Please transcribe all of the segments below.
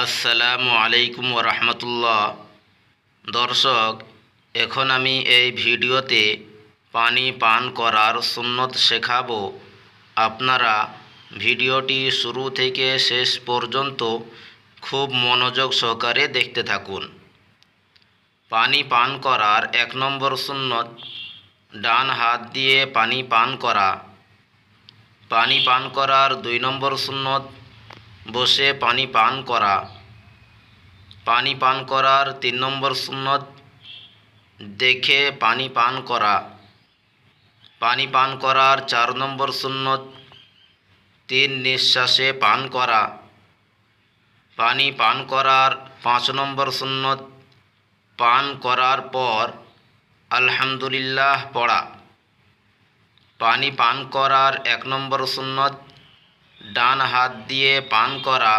আসসালামু আলাইকুম ওয়া রাহমাতুল্লাহ। দর্শক, এখন আমি এই ভিডিওতে পানি পান করার সুন্নত শেখাবো। আপনারা ভিডিওটি শুরু থেকে শেষ পর্যন্ত খুব মনোযোগ সহকারে দেখতে থাকুন। পানি পান করার 1 নম্বর সুন্নত, ডান হাত দিয়ে পানি পান করা। পানি পান করার 2 নম্বর সুন্নত, বসে পানি পান করা। পানি পান করার 3 নম্বর সুন্নত, দেখে পানি পান করা। পানি পান করার 4 নম্বর সুন্নত, 3 নিঃশ্বাসে পান করা। পানি পান করার 5 নম্বর সুন্নত, পান করার পর আলহামদুলিল্লাহ পড়া। পানি পান করার 1 নম্বর সুন্নত, ডান হাত দিয়ে পান করা।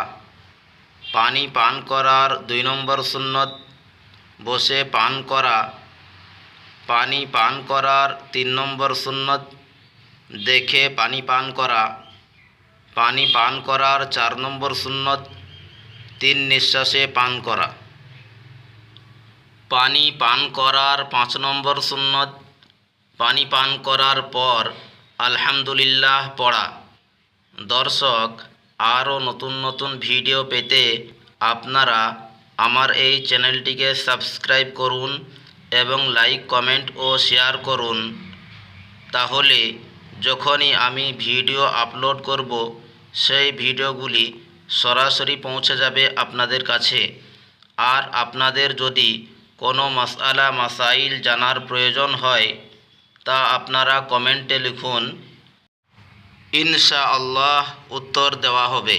পানি পান করার 2 নম্বর সুন্নত, বসে পান করা। পানি পান করার 3 নম্বর সুন্নত, দেখে পানি পান করা। পানি পান করার 4 নম্বর সুন্নত, 3 নিঃশ্বাসে পান করা। পানি পান করার 5 নম্বর সুন্নত, পানি পান করার পর আলহামদুলিল্লাহ পড়া। দর্শক, আরও নতুন নতুন ভিডিও পেতে আপনারা আমার এই চ্যানেলটিকে সাবস্ক্রাইব করুন এবং লাইক, কমেন্ট ও শেয়ার করুন। তাহলে যখনই আমি ভিডিও আপলোড করব, সেই ভিডিওগুলি সরাসরি পৌঁছে যাবে আপনাদের কাছে। আর আপনাদের যদি কোনো মাসআলা মাসাইল জানার প্রয়োজন হয়, তা আপনারা কমেন্টে লিখুন, ইনশাআল্লাহ উত্তর দেওয়া হবে।